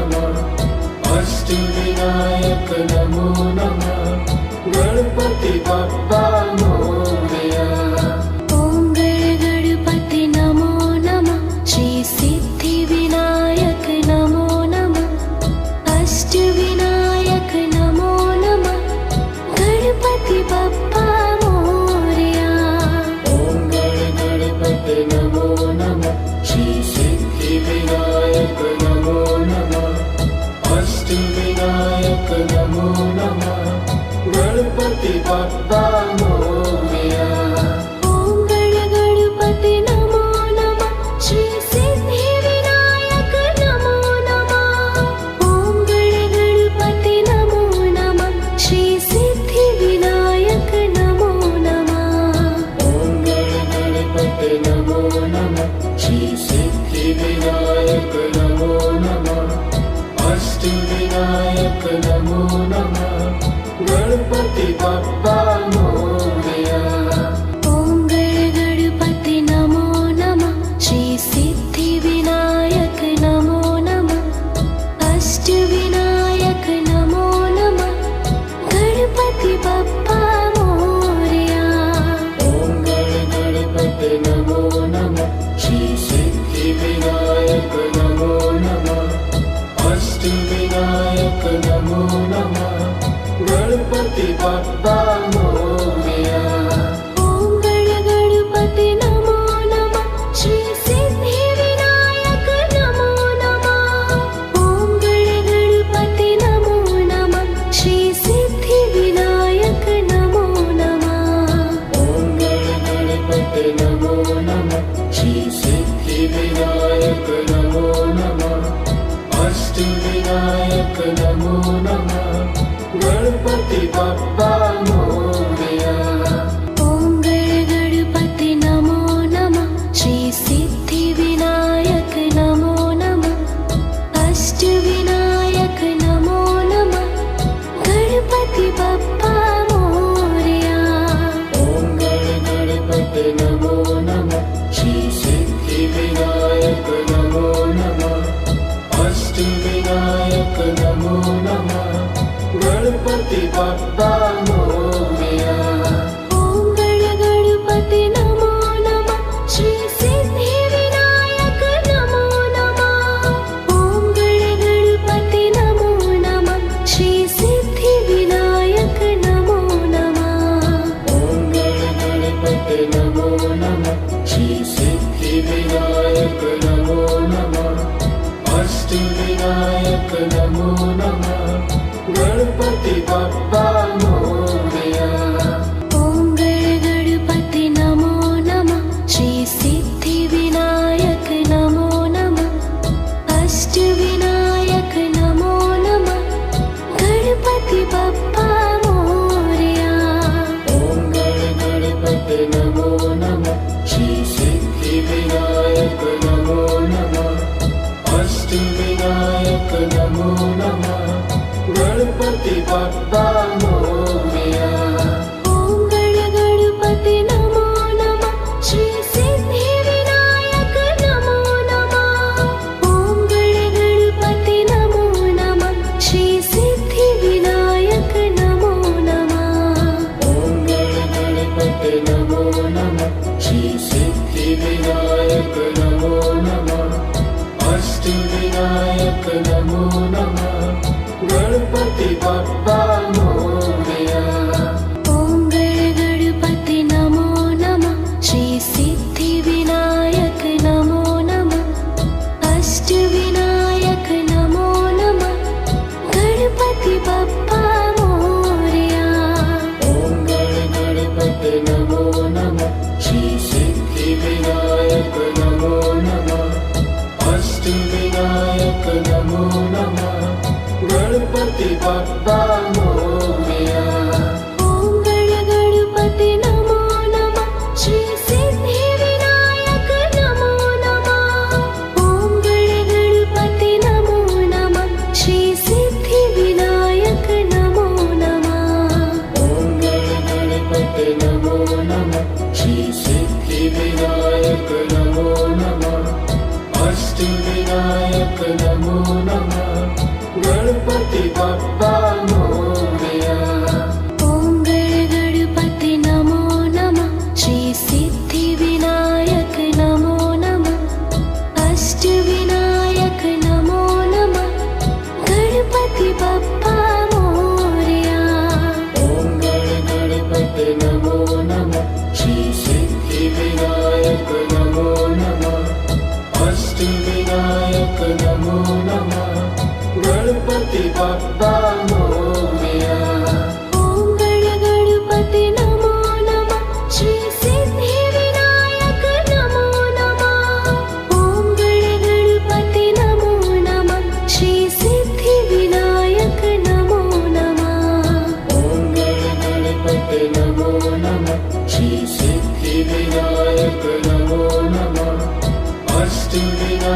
नमः अष्टविनायक नमो नमः गणपति बप्पा मोरया ॐ गणपति नमो नमः श्री सिद्धिविनायक नमो नमः अष्टविनायक नमो नमः गणपति बप्पा मोरया ॐ गणपति नमो नमः श्री सिद्धिविनायक नमो नमः बाप्पा मोरया। ॐ गणपति नमो नमः श्री सिद्धिविनायक नमो नमः। ॐ गणपति नमो नमः श्री सिद्धिविनायक नमो नमः। ॐ गणपते नमो नमः श्री सिद्धिविनायक नमो नमः। अष्टविनायक नमो नमः गणपति बाप्पा मोरया। ॐ गणपति नमो नमः श्री सिद्धिविनायक नमो नमः। अष्टविनायक नमो नमः गणपति बाप्पा मोरया। ॐ गणपते नमो नमः श्री सिद्धिविनायक नमो नमः। अष्टविनायक नमो नमः गणपति बाप्पा मोरया। ॐ गणपति नमो नमः श्री सिद्धिविनायक नमो नमः। ॐ गणपति नमो नमः श्री सिद्धिविनायक नमो नमः। ॐ गणपते नमो नमः श्री सिद्धिविनायक नमो नमः। अष्टविनायक नमो नमः गणपति बाप्पा मोरया। ॐ गणपति नमो नमः श्री सिद्धिविनायक नमो नमः। अष्टविनायक नमो नमः गणपति बाप्पा मोरया। ॐ गणपते नमो नमः श्री सिद्धिविनायक नमो नमः। अष्टविनायक नमो नमः गणपति बाप्पा मोरया। ॐ गणपति नमो नमः श्री सिद्धिविनायक नमो नमः। ॐ गणपति नमो नमः श्री सिद्धिविनायक नमो नमः। ॐ गणपते नमो नमः श्री सिद्धिविनायक नमो नमः। अष्टविनायक नमो नमः गणपति बाप्पा मोरया। ॐ गणपति नमो नमः श्री सिद्धिविनायक नमो नमः। अष्टविनायक नमो नमः गणपति बाप्पा मोरया। ॐ गणपते नमो नमः श्री सिद्धिविनायक नमो नमः। अष्टविनायक नमो नमः गणपति बाप्पा मोरया। ॐ गणपति नमो नमः श्री सिद्धिविनायक नमो नमः। ॐ गणपति नमो नमः श्री सिद्धिविनायक नमो नमः। ॐ गणपते नमो नमः श्री सिद्धिविनायक नमो नमः। अष्टविनायक नमो नमः गणपति बाप्पा मोरया। ॐ गणपति नमो नमः श्री सिद्धिविनायक नमो नमः। अष्टविनायक नमो नमः गणपति बाप्पा मोरया। ॐ गणपते नमो नमः श्री सिद्धिविनायक नमो नमः। अष्टविनायक नमो नमः गणपति बाप्पा मोरया। ॐ गणपति नमो नमः श्री सिद्धिविनायक नमो नमः। ॐ गणपति नमो नमः श्री सिद्धिविनायक नमो नमः। ॐ गणपते नमो नमः श्री सिद्धिविनायक नमो नमः। अष्टविनायक नमो नमः गणपति बाप्पा मोरया। ॐ गणपति नमो नमः श्री सिद्धिविनायक नमो नमः। अष्टविनायक नमो नमः गणपति बाप्पा मोरया। ॐ गणपते नमो नमः श्री सिद्धिविनायक नमो नमः। अष्टविनायक नमो नमः गणपति बाप्पा मोरया। ॐ गणपति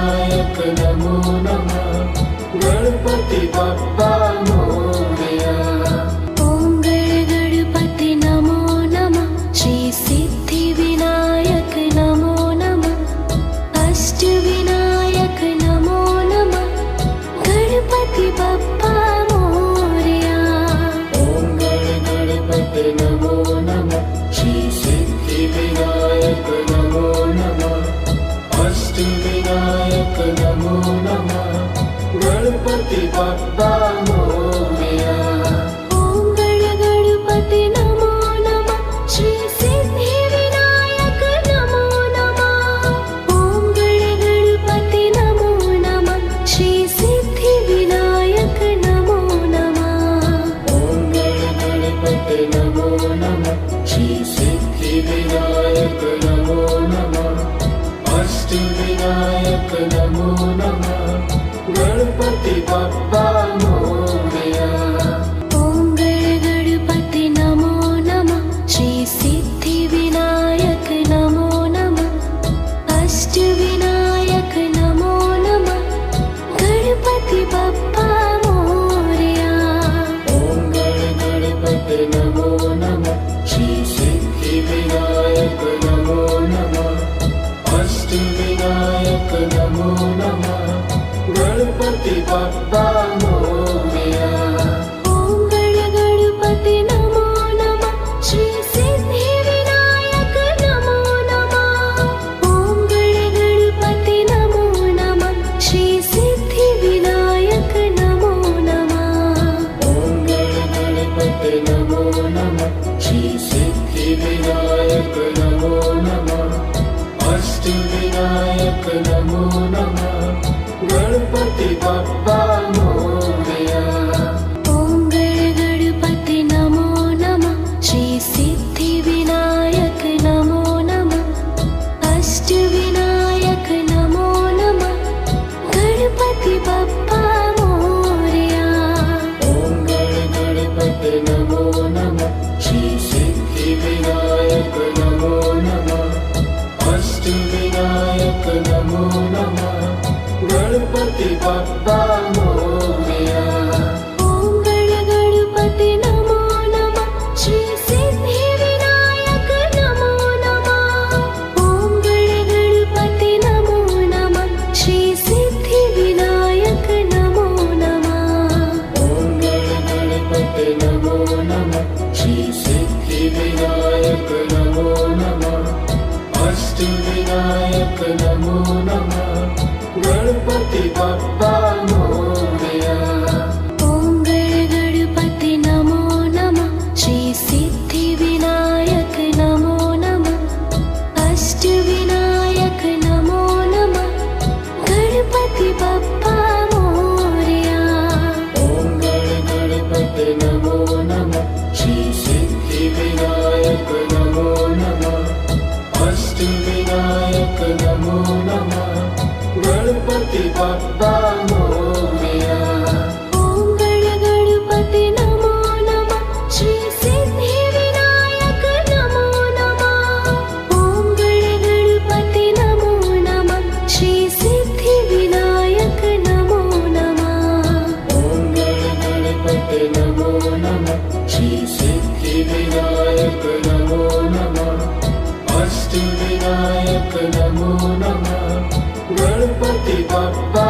विनायक नमो नमः गणपति बप्पा मोरया। ॐ गणपति नमो नमः श्री सिद्धि विनायक नमो नमः अष्ट विनायक नमो नमः गणपति बप्पा मोरया। ॐ गणपति नमो नमः श्री सिद्धि विनायक नमो नमः अष्ट विनायक नमो नमः गणपति बप्पा मोरया। ॐ गणपति नमो नमः श्री सिद्धि विनायक नमो नमः। ॐ गणपति नमो नमः श्री सिद्धि विनायक नमो नमः। ॐ गणपति नमो नमः श्री सिद्धि विनायक नमो नमः अष्ट विनायक नमो नमः गणपति बप्पा मोरया। ॐ गणपति नमो नमः श्री सिद्धि विनायक नमो नमः अष्ट विनायक नमो नमः गणपति बप्पा मोरया। ॐ गणपति नमो नमः श्री सिद्धि विनायक नमो नमः अष्ट विनायक नमो नमः गणपति बप्पा मोरया। ॐ गणपति नमो नमः श्री सिद्धि विनायक नमो नमः। ॐ गणपति नमो नमः श्री सिद्धि विनायक नमो नमः। ॐ गणपति नमो नमः श्री सिद्धि विनायक नमो नमः अष्ट विनायक नमो नमः गणपति बप्पा मोरया। ॐ गणपति नमो नमः श्री सिद्धि विनायक नमो नमः अष्ट विनायक नमो नमः गणपति बप्पा मोरया। ॐ गणपति नमो नमः श्री सिद्धि विनायक नमो नमः अष्ट विनायक नमो नमः गणपति बप्पा मोरया। ॐ गणपति नमो नमः श्री सिद्धि विनायक नमो नमः। ॐ गणपति नमो नमः श्री सिद्धि विनायक नमो नमः। ॐ गणपति नमो नमः श्री सिद्धि विनायक नमो नमः अष्ट विनायक नमो नमः गणपति बप्पा मोरया। ॐ गणपति नमो नमः श्री सिद्धि विनायक नमो नमः अष्ट विनायक नमो नमः गणपति बप्पा मोरया। ॐ गणपति नमो नमः श्री सिद्धि विनायक नमो नमः अष्ट विनायक नमो नमः गणपति बप्पा मोरया। ॐ गणपति नमो नमः श्री सिद्धि विनायक नमो नमः। ॐ गणपति नमो नमः श्री सिद्धि विनायक नमो नमः। ॐ गणपति नमो नमः श्री सिद्धि विनायक नमो नमः अष्ट विनायक नमो नमः गणपति बप्पा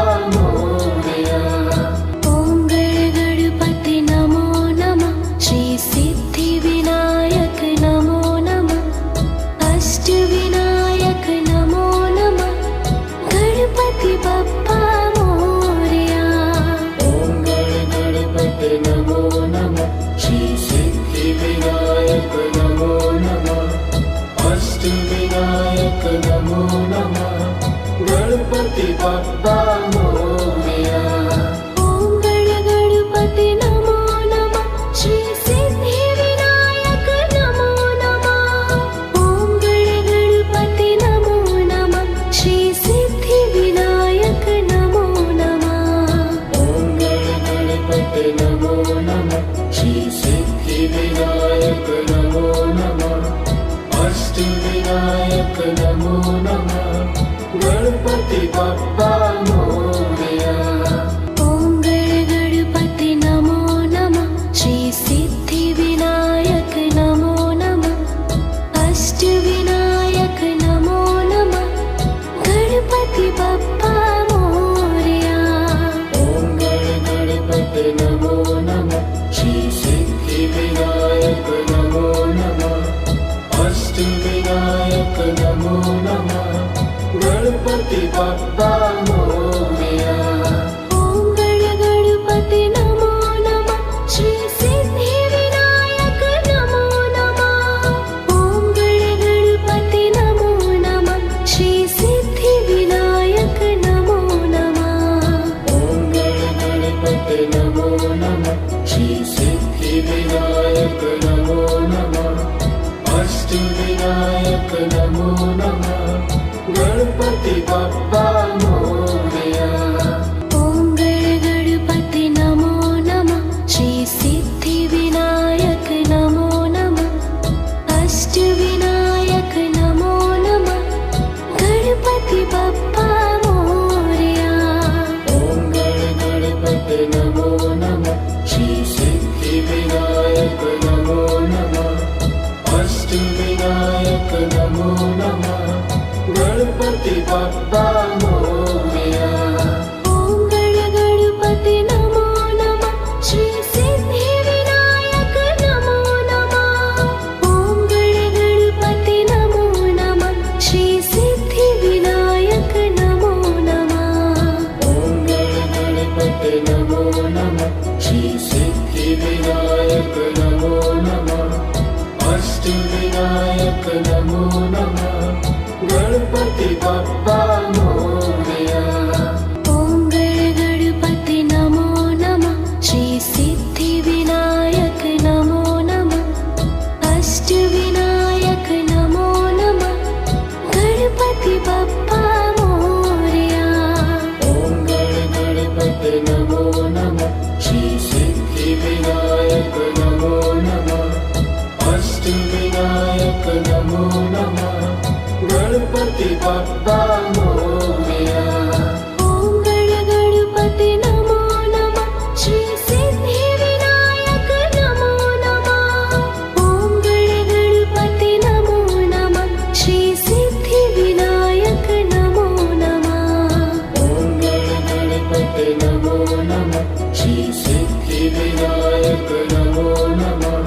श्री सिद्धिविनायक नमो नमः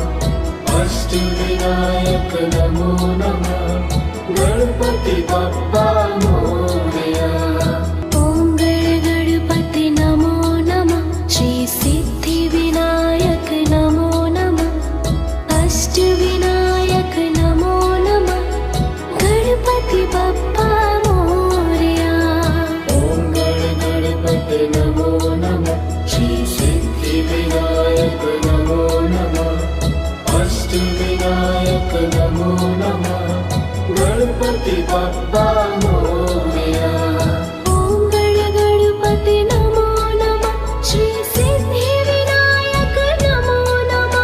अष्टविनायक नमो नमः गणपति बप्पा मोरया। ॐ गणपते नमो नमः श्री सिद्धिविनायक नमो नमः अष्टविनायक नमो नमः गणपति बप्पा मोरया। ॐ गणपते नमो नमः श्री सिद्धिविनायक नमो नमः अष्टविनायक नमो नमः गणपति बप्पा मोरया। ॐ गणपते नमो नमः श्री सिद्धिविनायक नमो नमः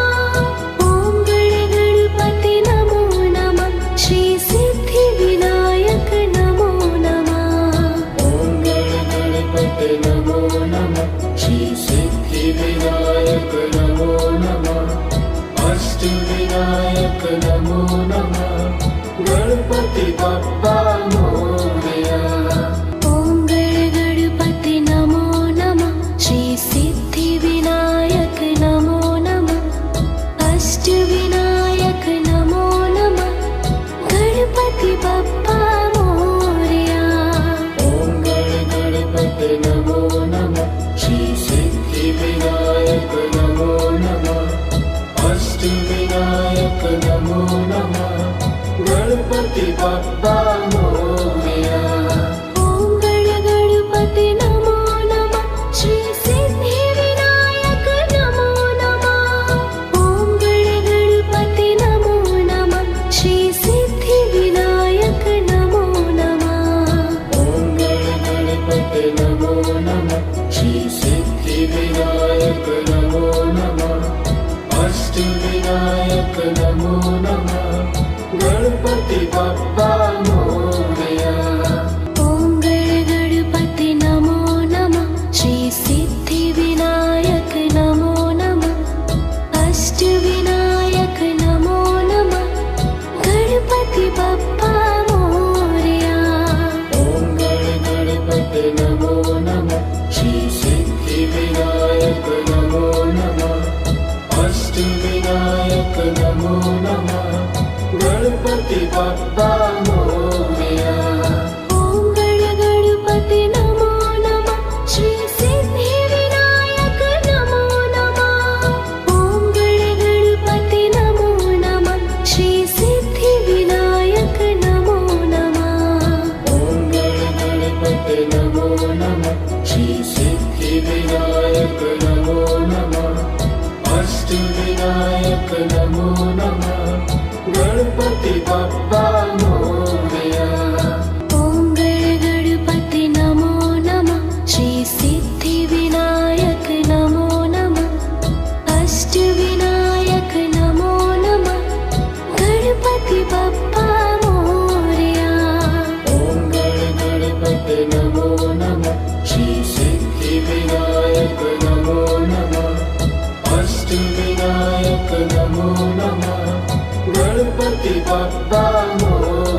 ॐ गणपते नमो नमः श्री सिद्धिविनायक नमो नमः। ॐ गणपते नमो नमः श्री सिद्धिविनायक नमो नमः अष्टविनायक नमो नमः गणपति बप्पा मोरया। ॐ गणपते नमो नमः श्री सिद्धिविनायक नमो नमः अष्टविनायक नमो नमः गणपति बप्पा मोरया। ॐ गणपते नमो नमः श्री सिद्धिविनायक नमो नमः अष्टविनायक नमो नमः गणपति बप्पा मोरया। ॐ गणपते नमो नमः श्री सिद्धिविनायक नमो नमः ॐ गणपते नमो नमः श्री सिद्धिविनायक नमो नमः। ॐ गणपते नमो नमः श्री सिद्धिविनायक नमो नमः अष्टविनायक नमो नमः गणपति बप्पा मोरया। ॐ गणपते नमो नमः श्री सिद्धिविनायक नमो नमः अष्टविनायक नमो नमः गणपति बप्पा मोरया। ॐ गणपते नमो नमः श्री सिद्धिविनायक नमो नमः अष्टविनायक नमो नमः गणपति बप्पा मोरया। ॐ गणपते नमो नमः श्री सिद्धिविनायक नमो नमः ॐ गणपते नमो नमः श्री सिद्धिविनायक नमो नमः। ॐ गणपते नमो नमः श्री सिद्धिविनायक नमो नमः अष्टविनायक नमो नमः गणपति बप्पा मोरया। ॐ गणपते नमो नमः श्री सिद्धिविनायक नमो नमः अष्टविनायक नमो नमः गणपति बप्पा मोरया। ॐ गणपते नमो नमः श्री सिद्धिविनायक नमो नमः अष्टविनायक नमो नमः गणपति बप्पा मोरया।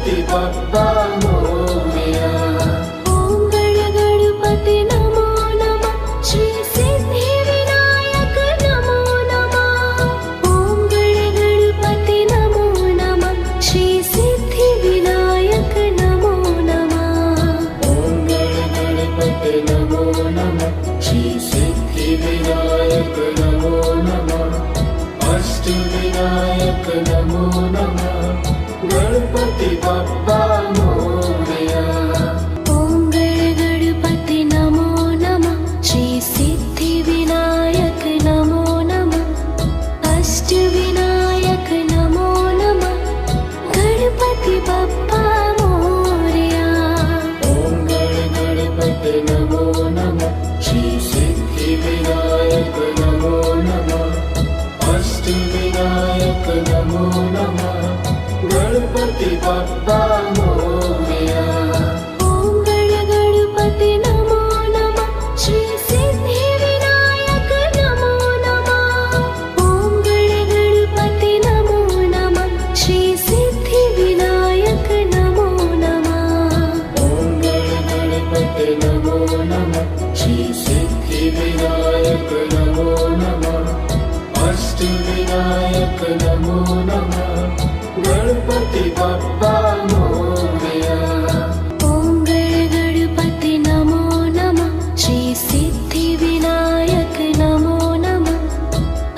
गणपति बप्पा मोरया। ॐ गणपति नमो नमः श्री सिद्धिविनायक नमो नमः। ॐ गणपति नमो नमः श्री सिद्धिविनायक नमो नमः। ॐ गणपति नमो नमः श्री सिद्धिविनायक नमो नमः। अष्टविनायक नमो नमः गणपति बप्पा मोरया। ॐ गणपति नमो नमः श्री सिद्धिविनायक नमो नमः। अष्टविनायक नमो नमः गणपति बप्पा मोरया। ॐ गणपति नमो नमः श्री सिद्धिविनायक नमो नमः। अष्टविनायक नमो नमः गणपति बप्पा मोरया। ॐ गणपति नमो नमः श्री सिद्धिविनायक नमो नमः। ॐ गणपति नमो नमः श्री सिद्धिविनायक नमो नमः। ॐ गणपति नमो नमः श्री सिद्धिविनायक नमो नमः। अष्टविनायक नमो नमः गणपति बप्पा मोरया। ॐ गणपति नमो नमः श्री सिद्धिविनायक नमो नमः।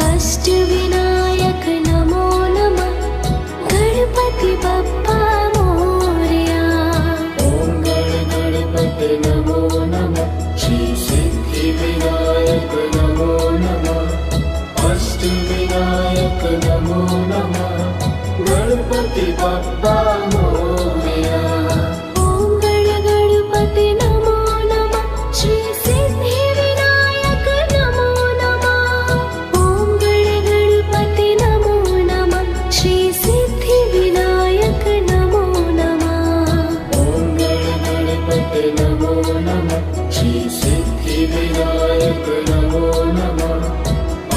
अष्टविनायक नमो नमः गणपति बप्पा मोरया। ॐ गणपति नमो नमः श्री सिद्धिविनायक नमो नमः। अष्टविनायक नमो नमः गणपति बप्पा मोरया। ॐ गणपति नमो नमः श्री सिद्धिविनायक नमो नमः। ॐ गणपति नमो नमः श्री सिद्धिविनायक नमो नमः। ॐ गणपति नमो नमः श्री सिद्धिविनायक नमो नमः।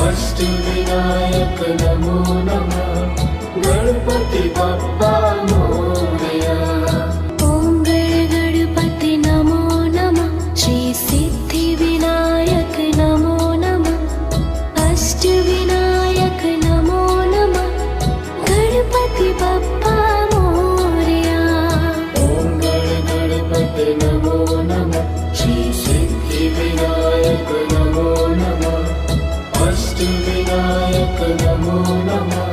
अष्टविनायक नमो नमः गणपति बप्पा मोरया। ॐ गणपति नमो नमः श्री सिद्धिविनायक नमो नमः। अष्टविनायक नमो नमः गणपति बप्पा मोरया। ॐ गणपति नमो नमः श्री सिद्धिविनायक नमो नमः। अष्टविनायक नमो नमः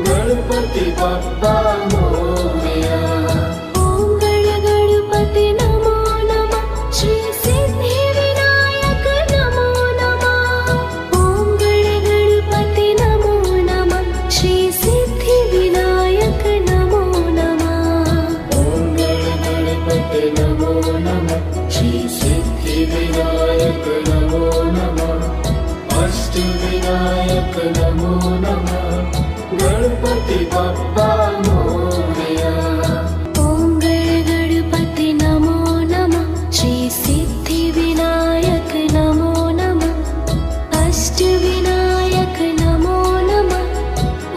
गणपति बप्पा मोरया। ॐ गणपति नमो नमः श्री सिद्धिविनायक नमो नमः। ॐ गणपति नमो नमः श्री सिद्धिविनायक नमो नमः। ॐ गणपति नमो नमः श्री सिद्धिविनायक नमो नमः। अष्टविनायक नमो नमः गणपति बप्पा मोरया। ॐ गणपति नमो नमः श्री सिद्धिविनायक नमो नमः। अष्टविनायक नमो नमः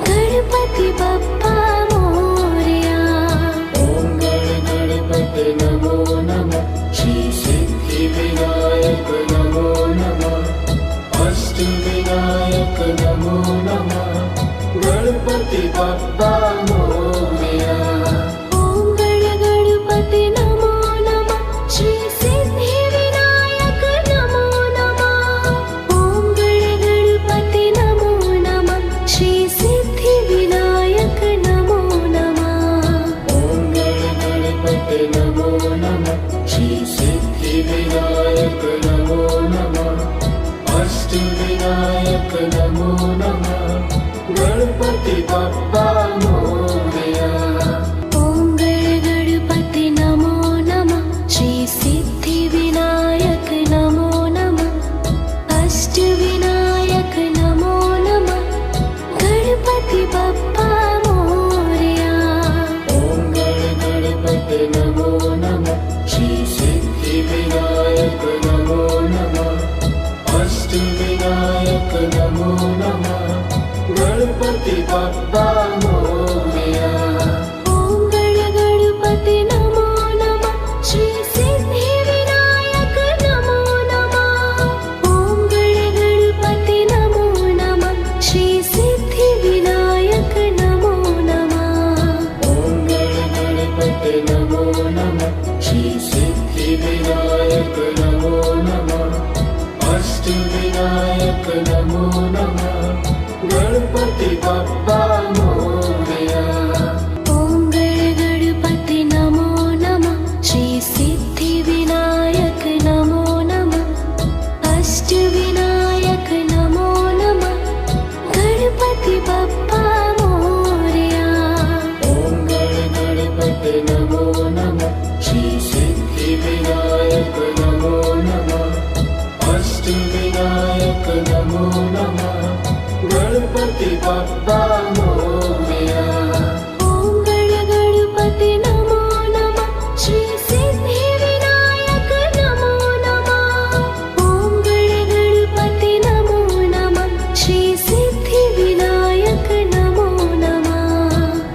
गणपति बप्पा मोरया। ॐ गणपति नमो नमः श्री सिद्धिविनायक नमो नमः। अष्टविनायक नमो नमः गणपति बप्पा मोरया। ॐ गणपति नमो नमः श्री सिद्धिविनायक नमो नमः। ॐ गणपति नमो नमः श्री सिद्धिविनायक नमो नमः। ॐ गणपति नमो नमः श्री सिद्धिविनायक नमो नमः। अष्टविनायक नमो नमः गणपति बप्पा मोरया। ॐ गणपति नमो नमः श्री सिद्धिविनायक नमो नमः। अष्टविनायक नमो नमः गणपति बप्पा मोरया। ॐ गणपति नमो नमः श्री सिद्धिविनायक नमो नमः। अष्टविनायक नमो नमः गणपति बप्पा मोरया। ॐ नमो नमः गणपति बप्पा मोरया। ॐ गणपति नमो नमः श्री सिद्धिविनायक नमो नमः अष्टविनायक नमो नमः गणपति बप्पा मोरया। ॐ गणपति नमो नमः श्री सिद्धिविनायक नमो नमः अष्टविनायक नमो नमः गणपति बप्पा मोरया। ॐ गणपति नमो नमः श्री सिद्धिविनायक नमो नमः। ॐ गणपति नमो नमः श्री सिद्धिविनायक नमो नमः।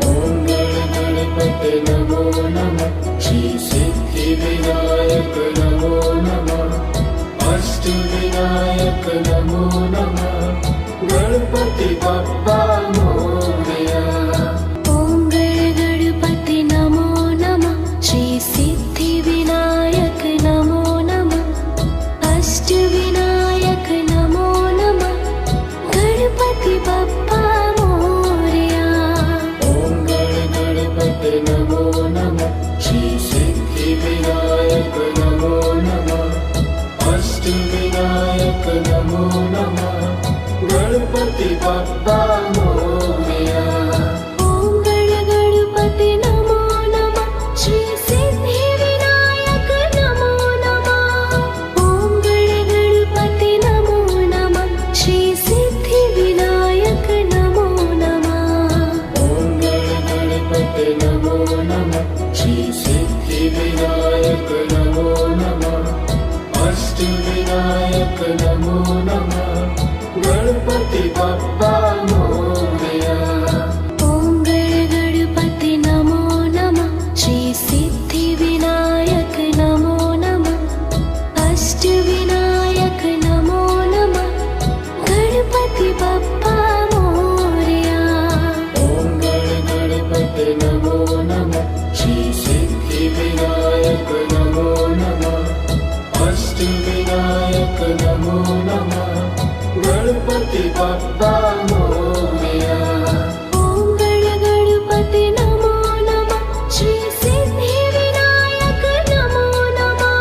ॐ गणपति नमो नमः श्री सिद्धिविनायक नमो नमः अष्टविनायक नमो नमः गणपति बप्पा मोरया। ॐ गणपति नमो नमः श्री सिद्धिविनायक नमो नमः अष्टविनायक नमो नमः गणपति बप्पा मोरया। ॐ गणपति नमो नमः श्री सिद्धिविनायक नमो नमः अष्टविनायक नमो नमः गणपति बप्पा मोरया। ॐ गणपति नमो नमः श्री सिद्धिविनायक नमो नमः। ॐ गणपति नमो नमः श्री सिद्धिविनायक नमो नमः। ॐ गणपति नमो नमः श्री सिद्धिविनायक नमो नमः अष्टविनायक नमो नमः गणपति बप्पा मोरया। ॐ गणपति नमो नमः श्री सिद्धिविनायक नमो नमः अष्टविनायक नमो नमः गणपति बप्पा मोरया। ॐ गणपति नमो नमः श्री सिद्धिविनायक नमो नमः अष्टविनायक नमो नमः गणपति बप्पा मोरया। ॐ गणपति नमो नमः श्री सिद्धिविनायक नमो नमः।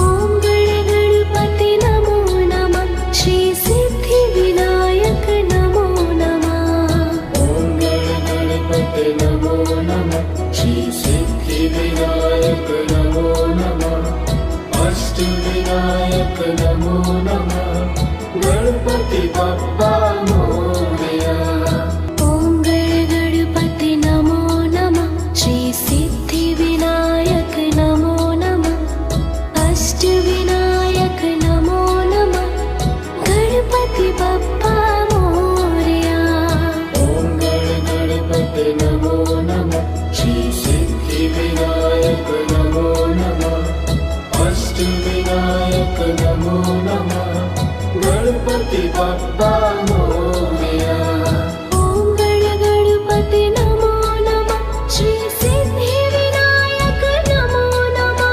ॐ गणपति नमो नमः श्री सिद्धिविनायक नमो नमः। ॐ गणपति नमो नमः श्री सिद्धिविनायक नमो नमः अष्टविनायक नमो नमः गणपति बप्पा मोरया। ॐ गणपति नमो नमः श्री सिद्धिविनायक नमो नमः अष्टविनायक नमो नमः गणपति बप्पा मोरया। ॐ गणपति नमो नमः श्री सिद्धिविनायक नमो नमः अष्टविनायक नमो नमः गणपति बप्पा मोरया। ॐ गणपति नमो नमः श्री सिद्धिविनायक नमो नमः।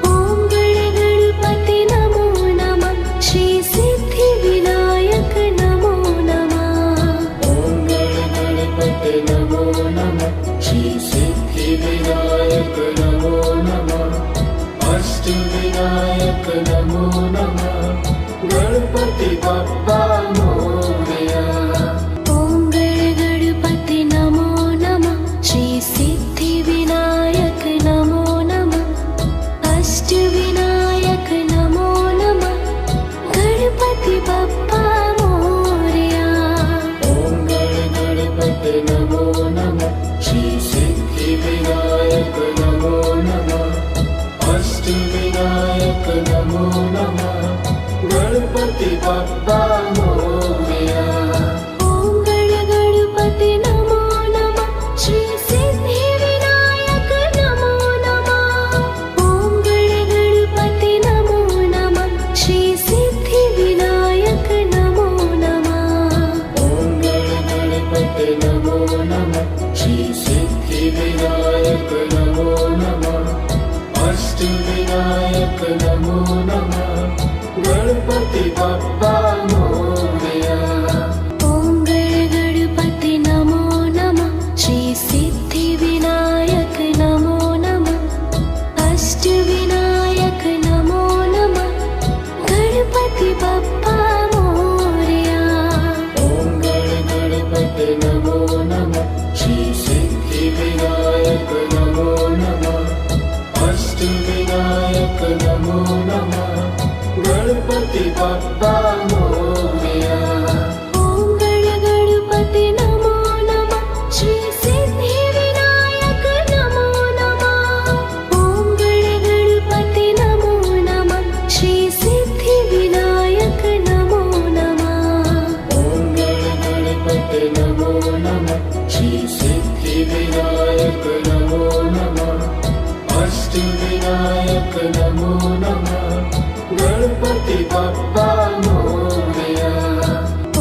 ॐ गणपति नमो नमः श्री सिद्धिविनायक नमो नमः। ॐ गणपति नमो नमः श्री सिद्धिविनायक नमो नमः अष्टविनायक नमो नमः गणपति बप्पा मोरया। ॐ गणपति नमो नमः श्री सिद्धिविनायक नमो नमः अष्टविनायक नमो नमः गणपति बप्पा मोरया। ॐ गणपति नमो नमः श्री सिद्धिविनायक नमो नमः अष्टविनायक नमो नमः गणपति बप्पा मोरया। ॐ गणपति नमो नमः श्री सिद्धिविनायक नमो नमः। ॐ गणपति नमो नमः श्री सिद्धिविनायक नमो नमः। ॐ गणपति नमो नमः श्री सिद्धिविनायक नमो नमः अष्टविनायक नमो नमः गणपति बप्पा मोरया। बाप्पा मोरया। ॐ गणगणपते नमो नमः श्री सिद्धिविनायक नमो नमः। ॐ गणगणपते नमो नमः श्री सिद्धिविनायक नमो नमः। ॐ गणगणपते नमो नमः श्री सिद्धिविनायक नमो नमः। अष्टविनायक नमो नमः गणपति बाप्पा मोरया।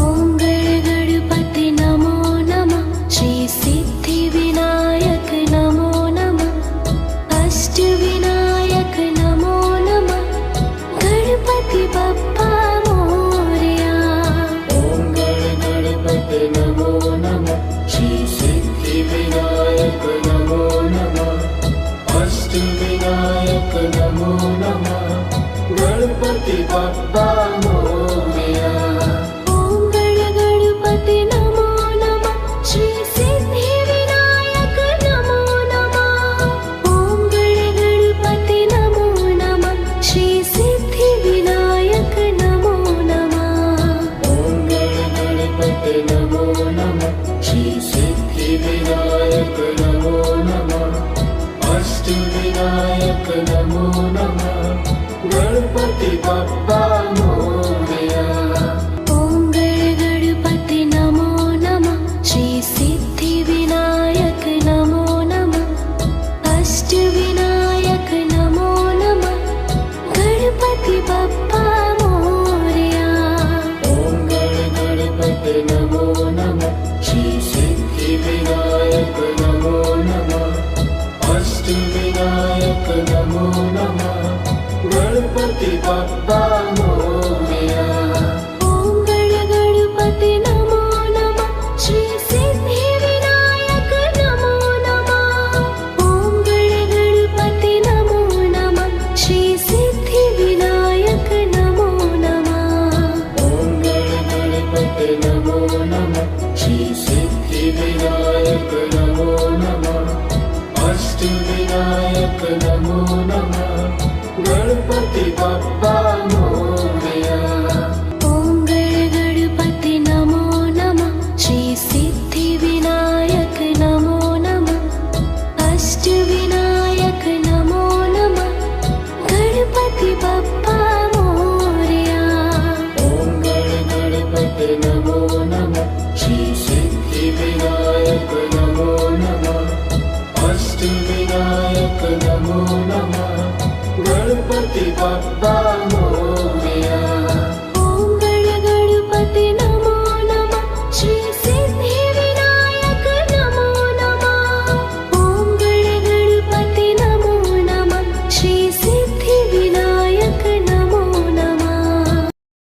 ॐ गणगणपते नमो नमः श्री सिद्धिविनायक नमो नमः। अष्टविनायक नमो नमः गणपति बाप्पा मोरया। ॐ गणगणपते नमो नमः श्री सिद्धिविनायक नमो नमः। अष्टविनायक नमो नमः गणपति बाप्पा मोरया। ॐ गणगणपते नमो नमः श्री सिद्धिविनायक नमो नमः। ॐ गणगणपते नमो नमः श्री सिद्धिविनायक नमो नमः। ॐ गणगणपते नमो नमः श्री सिद्धिविनायक नमो नमः। अष्टविनायक नमो नमः गणपति बाप्पा मोरया। ॐ गणगणपते नमो नमः श्री सिद्धिविनायक नमो नमः। अष्टविनायक नमो नमः गणपति बाप्पा मोरया। ॐ गणगणपते नमो नमः श्री सिद्धिविनायक नमो नमः। अष्टविनायक नमो नमः गणपति बाप्पा मोरया। ॐ गणगणपते नमो नमः श्री सिद्धिविनायक नमो नमः। ॐ गणगणपते नमो नमः श्री सिद्धिविनायक नमो नमः। ॐ गणगणपते नमो नमः श्री सिद्धिविनायक नमो नमः। अष्टविनायक नमो नमः गणपति बाप्पा मोरया। ॐ गणगणपते नमो नमः श्री सिद्धिविनायक नमो नमः। अष्टविनायक नमो नमः गणपति बाप्पा मोरया। ॐ गणगणपते नमो नमः श्री